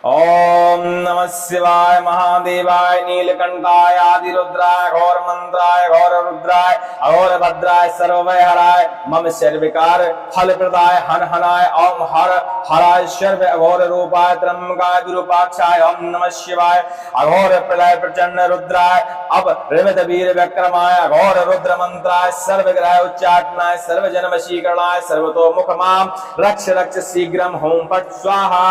ओम नमः शिवाय महादेवाय नीलकंठाय आदिरुद्राय घोर मंत्राय घोर रुद्राय अघोर भद्राय सर्वभयहराय मम सर्वविकार फल प्रदाय हन हनाय ओम हर हराय सर्व अघोर रूपाय त्र्यंबकाय विरूपाक्षाय ओम नमः शिवाय अघोर प्रलय प्रचंड रुद्राय अब रिमित वीर विक्रमाय अघोर रुद्र मंत्राय सर्वग्रह उच्चाटनाय सर्वजन वशीकरणाय सर्वतोमुख माम रक्ष रक्ष शीघ्रम होम फट स्वाहा।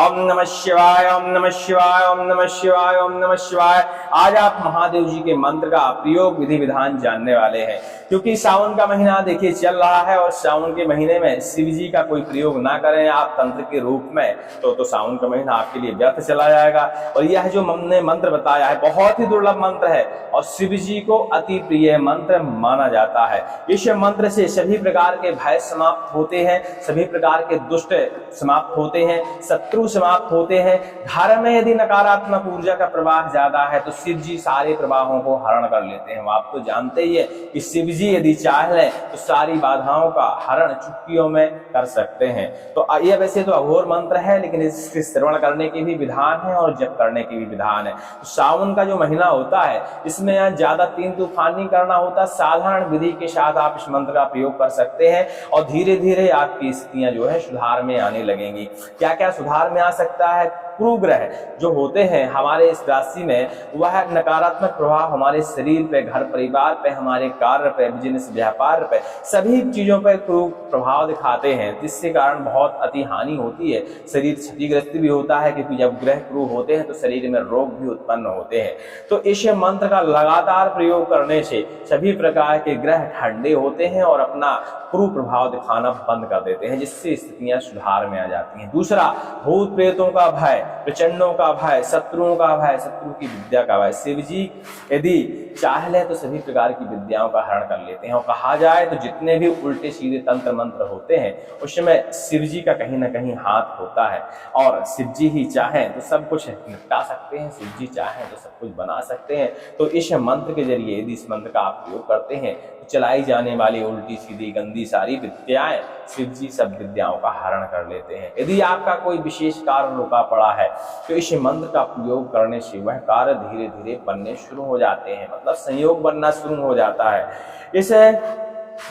ओम नमः शिवाय ओम नमः शिवाय ओम नमः शिवाय ओम नमः शिवाय। आज आप महादेव जी के मंत्र का प्रयोग विधि विधान जानने वाले हैं, क्योंकि सावन का महीना देखिए चल रहा है और सावन के महीने में शिव जी का कोई प्रयोग ना करें आप तंत्र के रूप में तो सावन का महीना आपके लिए व्यर्थ चला जाएगा। और यह जो हमने मंत्र बताया है बहुत ही दुर्लभ मंत्र है और शिव जी को अति प्रिय मंत्र माना जाता है। इस मंत्र से सभी प्रकार के भय समाप्त होते हैं, सभी प्रकार के दुष्ट समाप्त होते हैं, शत्रु समाप्त होते हैं। घर में यदि नकारात्मक ऊर्जा का प्रवाह ज्यादा है तो शिव जी सारे प्रवाहों को हरण कर लेते हैं। आप तो जानते ही है कि शिव जी यदि चाह लें तो सारी बाधाओं का हरण चुटकियों में कर सकते हैं। तो यह वैसे तो अघोर मंत्र है, लेकिन इसके श्रवण करने के भी विधान है और जप करने के भी विधान है। तो सावन का जो महीना होता है इसमें ज्यादा तीन तूफान नहीं करना होता, साधारण विधि के साथ आप इस मंत्र का प्रयोग कर सकते हैं और धीरे धीरे आपकी स्थितियां जो है सुधार में आने लगेंगी। क्या क्या सुधार में आ सकता है? कुग्रह जो होते हैं हमारे इस राशि में, वह नकारात्मक प्रभाव हमारे शरीर पे, घर परिवार पे, हमारे कार्य पे, बिजनेस व्यापार पे, सभी चीजों पे प्रभाव दिखाते हैं, जिससे कारण बहुत अति हानि होती है, शरीर क्षतिग्रस्त भी होता है, क्योंकि जब ग्रह क्रूर होते हैं तो शरीर में रोग भी उत्पन्न होते हैं। तो इस मंत्र का लगातार प्रयोग करने से सभी प्रकार के ग्रह ठंडे होते हैं और अपना कुप्रभाव दिखाना बंद कर देते हैं, जिससे स्थितियां सुधार में आ जाती हैं। दूसरा, भूत प्रेतों का भय, प्रचंडों का भय, शत्रुओं का भय, शत्रु की विद्या का भय, शिव जी यदि चाह ले तो सभी प्रकार की विद्याओं का हरण कर लेते हैं। और कहा जाए तो जितने भी उल्टे सीधे तंत्र मंत्र होते हैं उसमें शिव जी का कहीं ना कहीं हाथ होता है, और शिव जी ही चाहें तो सब कुछ निपटा सकते हैं, शिव जी चाहें तो सब कुछ बना सकते हैं। तो इस मंत्र के जरिए यदि इस मंत्र का आप प्रयोग करते हैं तो चलाई जाने वाली उल्टी सीधी गंदी सारी विद्याएं शिव जी सब विद्याओं का हरण कर लेते हैं। यदि आपका कोई विशेष कार्य रुका पड़ा है तो इस मंत्र का प्रयोग करने से वह कार्य धीरे धीरे बनने शुरू हो जाते हैं, मतलब संयोग बनना शुरू हो जाता है। इस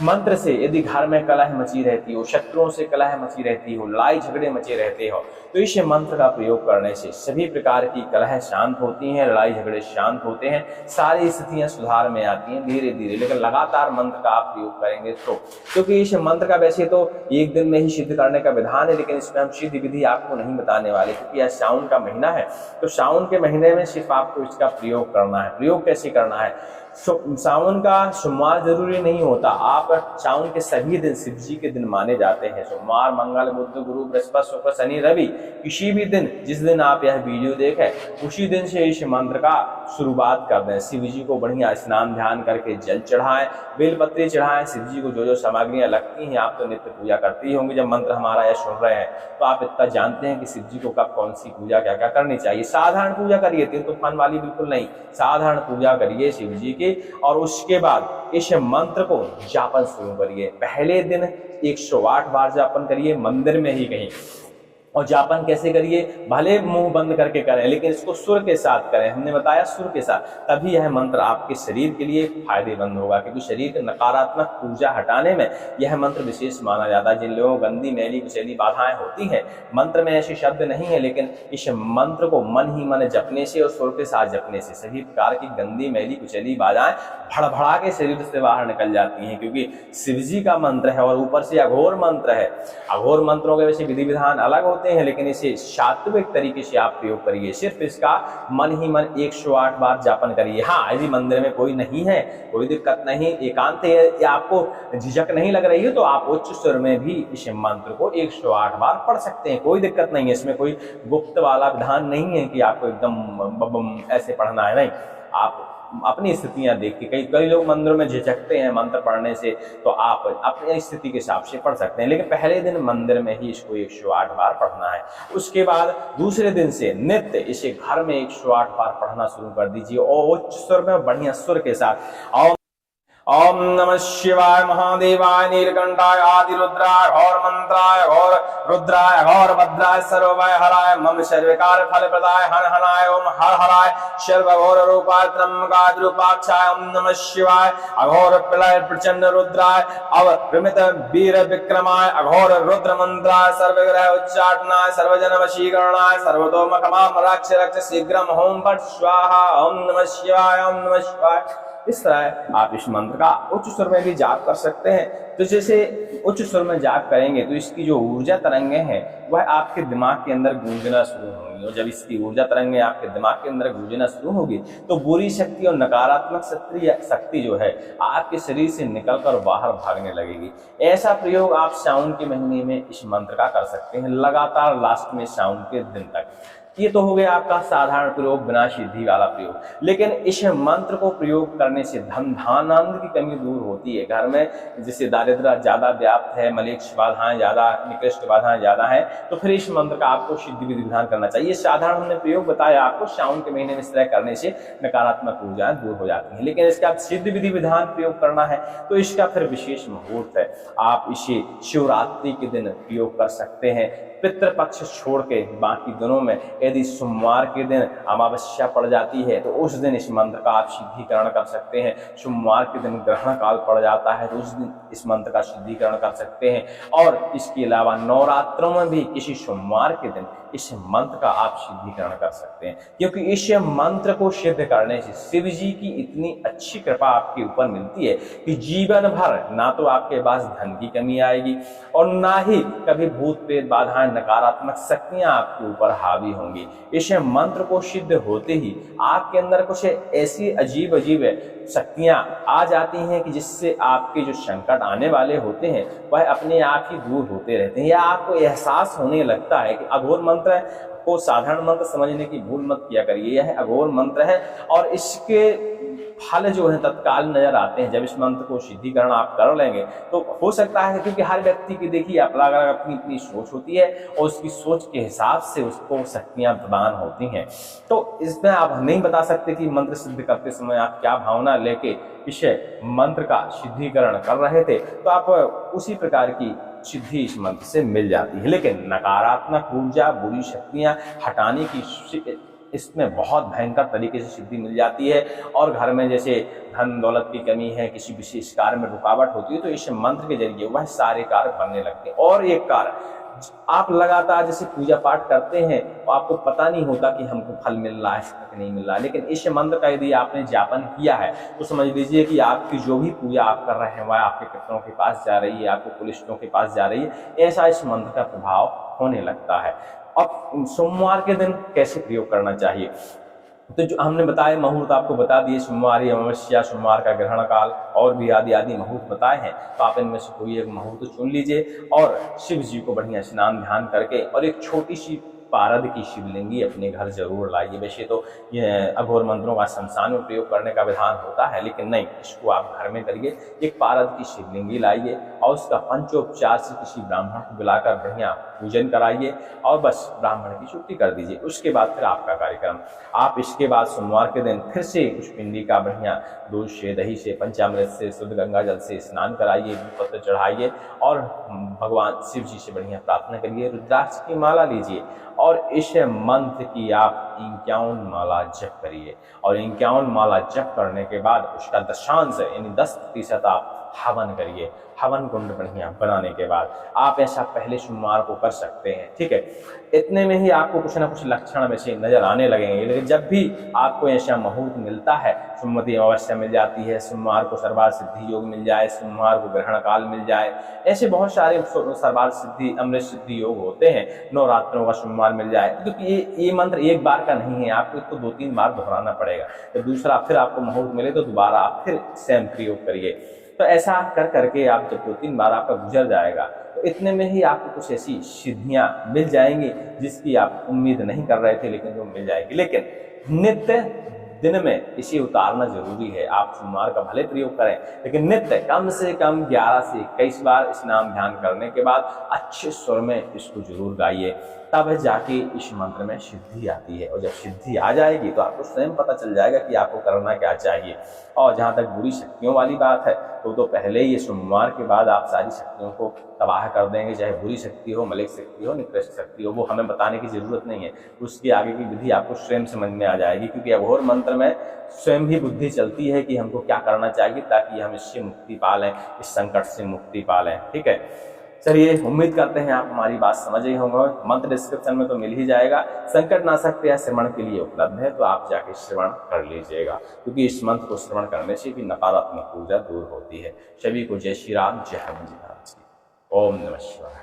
मंत्र से यदि घर में कलह मची रहती हो, शत्रुओं से कलह मची रहती हो, लड़ाई झगड़े मचे रहते हो, तो इस मंत्र का प्रयोग करने से सभी प्रकार की कलह शांत होती हैं, लड़ाई झगड़े शांत होते हैं, सारी स्थितियां सुधार में आती हैं धीरे धीरे। लेकिन लगातार मंत्र का आप प्रयोग करेंगे तो, क्योंकि इस मंत्र का वैसे तो एक दिन में ही सिद्ध करने का विधान है, लेकिन इसमें हम सिद्ध विधि आपको नहीं बताने वाले, क्योंकि यह सावन का महीना है। तो सावन के महीने में सिर्फ आपको इसका प्रयोग करना है। प्रयोग कैसे करना है? सावन का सोमवार जरूरी नहीं होता, आप सावन के सभी दिन शिव जी के दिन माने जाते हैं। सोमवार, मंगल, बुध, गुरु, बृहस्पति, शुक्र, शनि, रवि, किसी भी दिन जिस दिन आप यह वीडियो देखें उसी दिन से इस मंत्र का शुरुआत कर दें। शिव जी को बढ़िया स्नान ध्यान करके जल चढ़ाएं, बेलपत्री चढ़ाएं। शिव जी को जो जो सामग्रियां लगती हैं, आप तो नित्य पूजा करती ही होंगी, जब मंत्र हमारा यह सुन रहे हैं तो आप इतना जानते हैं कि शिव जी को कब कौन सी पूजा क्या क्या करनी चाहिए। साधारण पूजा करिए, तीन तूफान वाली बिल्कुल नहीं, साधारण पूजा करिए शिव जी की, और उसके बाद इस मंत्र को जापन शुरू करिए। पहले दिन 108 बार जापन करिए मंदिर में ही कहीं, और जापन कैसे करिए? भले मुंह बंद करके करें, लेकिन इसको सुर के साथ करें। हमने बताया सुर के साथ, तभी यह मंत्र आपके शरीर के लिए फायदेमंद होगा, क्योंकि शरीर के नकारात्मक ऊर्जा हटाने में यह मंत्र विशेष माना जाता है। जिन लोगों को गंदी मैली कुचैली बाधाएं होती हैं, मंत्र में ऐसे शब्द नहीं है, लेकिन इस मंत्र को मन ही मन जपने से और सुर के साथ जपने से सभी प्रकार की गंदी मैली कुचैली बाधाएं भड़भड़ा के शरीर से बाहर निकल जाती हैं, क्योंकि शिव जी का मंत्र है और ऊपर से अघोर मंत्र है। अघोर मंत्रों के वैसे विधि विधान अलग होते हैं, लेकिन इसे सात्विक तरीके से आप प्रयोग करिए। सिर्फ इसका मन ही मन 108 बार जापन करिए। हाँ, यदि मंदिर में कोई नहीं है, कोई दिक्कत नहीं, एकांत है या आपको झिझक नहीं लग रही है, तो आप उच्च स्वर में भी इस मंत्र को 108 बार पढ़ सकते हैं, कोई दिक्कत नहीं है। इसमें कोई गुप्त वाला विधान नहीं है कि आपको एकदम ऐसे पढ़ना है, नहीं। आप अपनी स्थितियां देख के, कई लोग मंदिरों में झिझकते हैं मंत्र पढ़ने से, तो आप अपनी स्थिति के हिसाब से पढ़ सकते हैं, लेकिन पहले दिन मंदिर में ही इसको 108 बार पढ़ना है। उसके बाद दूसरे दिन से नित्य इसे घर में 108 बार पढ़ना शुरू कर दीजिए, और उच्च स्वर में बढ़िया सुर के साथ। और ओम नमः शिवाय महादेवाय नीलकंठाय आदिरुद्राय घोर मंत्राय घोर रुद्राय घोर भद्राय सर्वभय हराय मम सर्वकार फल प्रदाय हन हनाय ओम हर हराय सर्व घोर रूपाय त्र्यंबकाय रूपाक्षाय ओम नमः शिवाय अघोर प्रलय प्रचंड रुद्राय अवृमित वीर विक्रमाय अघोर रुद्र मंत्राय सर्वग्रह उच्चाटनाय सर्वजन वशीकरणाय सर्वतोमुखमाम रक्ष रक्ष शीघ्रम ओम फट स्वाहा ओम नमः शिवाय ओम नमः शिवाय। इस तरह आप इस मंत्र का उच्च स्वर में भी जाप कर सकते हैं। तो जैसे उच्च स्वर में जाप करेंगे तो इसकी जो ऊर्जा तरंगे हैं वह आपके दिमाग के अंदर गूंजना शुरू होंगी, और जब इसकी ऊर्जा तरंगे आपके दिमाग के अंदर गूंजना शुरू होगी तो बुरी शक्ति और नकारात्मक शक्ति जो है आपके शरीर से निकलकर बाहर भागने लगेगी। ऐसा प्रयोग आप सावन के महीने में इस मंत्र का कर सकते हैं, लगातार लास्ट में सावन के दिन तक। ये तो हो गया आपका साधारण प्रयोग, बिना सिद्धि वाला प्रयोग। लेकिन इस मंत्र को प्रयोग करने से धन धानंद की कमी दूर होती है। घर में जैसे दारिद्र्य ज्यादा व्याप्त है, मलेक्ष बाधाएं ज्यादा, निकृष्ट बाधाएं ज्यादा है, तो फिर इस मंत्र का आपको सिद्धि विधि विधान करना चाहिए। साधारण हमने प्रयोग बताया आपको, सावन के महीने में इस तरह करने से नकारात्मक ऊर्जाएं दूर हो जाती है। लेकिन इसका आप सिद्ध विधि विधान प्रयोग करना है तो इसका फिर विशेष मुहूर्त है। आप इसे शिवरात्रि के दिन प्रयोग कर सकते हैं। पितृपक्ष छोड़ के बाकी दिनों में यदि सोमवार के दिन अमावस्या पड़ जाती है तो उस दिन इस मंत्र का आप सिद्धिकरण कर सकते हैं। सोमवार के दिन ग्रहण काल पड़ जाता है तो उस दिन इस मंत्र का सिद्धिकरण कर सकते हैं। और इसके अलावा नवरात्रों में भी किसी सोमवार के दिन इस मंत्र का आप सिद्धिकरण कर सकते हैं, क्योंकि इस मंत्र को सिद्ध करने से शिव जी की इतनी अच्छी कृपा आपके ऊपर मिलती है कि जीवन भर ना तो आपके पास धन की कमी आएगी और ना ही कभी भूत प्रेत बाधाएं नकारात्मक शक्तियां आपके ऊपर हावी होंगी। इस मंत्र को सिद्ध होते ही आपके अंदर कुछ ऐसी अजीब अजीब शक्तियां आ जाती हैं कि जिससे आपके जो संकट आने वाले होते हैं वह अपने आप ही दूर होते रहते हैं, या आपको एहसास होने लगता है कि अघोर मंत्र है। को साधारण मंत्र समझने की भूल मत किया करिए, यह अघोर मंत्र है और इसके फल जो है तत्काल नजर आते हैं। जब इस मंत्र को सिद्धिकरण आप कर लेंगे तो हो सकता है, क्योंकि हर व्यक्ति की देखिए अलग अलग अपनी अपनी सोच होती है और उसकी सोच के हिसाब से उसको शक्तियां प्रदान होती हैं। तो इसमें आप नहीं बता सकते कि मंत्र सिद्ध करते समय आप क्या भावना लेके इस मंत्र का सिद्धिकरण कर रहे थे, तो आप उसी प्रकार की सिद्धि इस मंत्र से मिल जाती है। लेकिन नकारात्मक ऊर्जा, बुरी शक्तियां हटाने की इसमें बहुत भयंकर तरीके से सिद्धि मिल जाती है। और घर में जैसे धन दौलत की कमी है, किसी विशेष कार्य में रुकावट होती है, तो इस मंत्र के जरिए वह सारे कार्य बनने लगते हैं। और एक कार्य आप लगातार जैसे पूजा पाठ करते हैं तो आपको पता नहीं होता कि हमको फल मिल रहा है कि नहीं मिल रहा है, लेकिन इस मंत्र का यदि आपने जापन किया है तो समझ लीजिए कि आपकी जो भी पूजा आप कर रहे हैं वह आपके पितरों के पास जा रही है, आपके कुलिष्टों के पास जा रही है। ऐसा इस मंत्र का प्रभाव होने लगता है। अब सोमवार के दिन कैसे प्रयोग करना चाहिए, तो जो हमने बताया मुहूर्त आपको बता दिए, सोमवार, अमावस्या, सोमवार का ग्रहण काल और भी आदि आदि मुहूर्त बताए हैं। तो आप इनमें से कोई एक मुहूर्त चुन लीजिए और शिव जी को बढ़िया स्नान ध्यान करके और एक छोटी सी पारद की शिवलिंगी अपने घर जरूर लाइए। वैसे तो ये अघोर मंत्रों का शमशान में प्रयोग करने का विधान होता है, लेकिन नहीं, इसको आप घर में करिए। एक पारद की शिवलिंगी लाइए और उसका पंचोपचार से किसी ब्राह्मण को बुलाकर बढ़िया पूजन कराइए और बस ब्राह्मण की छुट्टी कर दीजिए। उसके बाद फिर आपका कार्यक्रम। आप इसके बाद सोमवार के दिन फिर से उस पिंडी का बढ़िया दूध से, दही से, पंचामृत से, शुद्ध गंगा जल से स्नान कराइए, पत्र चढ़ाइए और भगवान शिव जी से बढ़िया प्रार्थना करिए। रुद्राक्ष की माला लीजिए और इस मंत्र की आप 51 माला जप करिए और 51 माला जप करने के बाद उसका दशांश यानी 10% आप हवन करिए। हवन कुंड बढ़िया बनाने के बाद आप ऐसा पहले सोमवार को कर सकते हैं। ठीक है, इतने में ही आपको कुछ ना कुछ लक्षण वैसे नजर आने लगेंगे। लेकिन जब भी आपको ऐसा मुहूर्त मिलता है, सोमवती अमावस्या मिल जाती है, सोमवार को सर्वार्थ सिद्धि योग मिल जाए, सोमवार को ग्रहण काल मिल जाए, ऐसे बहुत सारे सर्वार्थ सिद्धि, अमृत सिद्धि योग होते हैं। नवरात्रों का सोमवार मिल जाए, क्योंकि ये मंत्र एक बार का नहीं है, आपको इसको 2-3 बार दोहराना पड़ेगा। जब दूसरा फिर आपको मुहूर्त मिले तो दोबारा आप फिर सेम प्रयोग करिए। तो ऐसा कर करके आप जब 2-3 बार आपका गुजर जाएगा तो इतने में ही आपको कुछ ऐसी सिद्धियां मिल जाएंगी जिसकी आप उम्मीद नहीं कर रहे थे, लेकिन वो मिल जाएगी। लेकिन नित्य दिन में इसे उतारना जरूरी है। आप सोमवार का भले प्रयोग करें, लेकिन नित्य कम से कम 11 से 21 बार स्नान ध्यान करने के बाद अच्छे स्वर में इसको जरूर गाइए, तब जाके इस मंत्र में सिद्धि आती है। और जब सिद्धि आ जाएगी तो आपको स्वयं पता चल जाएगा कि आपको करना क्या चाहिए। और जहाँ तक बुरी शक्तियों वाली बात है तो पहले ही सोमवार के बाद आप सारी शक्तियों को तबाह कर देंगे, चाहे बुरी शक्ति हो, मलिक शक्ति हो, निकृष्ट शक्ति हो, वो हमें बताने की जरूरत नहीं है। उसकी आगे की विधि आपको स्वयं समझ में आ जाएगी, क्योंकि अघोर मंत्र में स्वयं ही बुद्धि चलती है कि हमको क्या करना चाहिए ताकि हम इससे मुक्ति पा लें, इस संकट से मुक्ति पा लें। ठीक है, चलिए उम्मीद करते हैं आप हमारी बात समझ ही होंगे। मंत्र डिस्क्रिप्शन में तो मिल ही जाएगा। संकट नाशक क्रिया श्रवण के लिए उपलब्ध है, तो आप जाके श्रवण कर लीजिएगा, क्योंकि इस मंत्र को श्रवण करने से भी नकारात्मक ऊर्जा दूर होती है। सभी को जय श्री राम, जय हनुमान जी। ओम नमः शिवाय।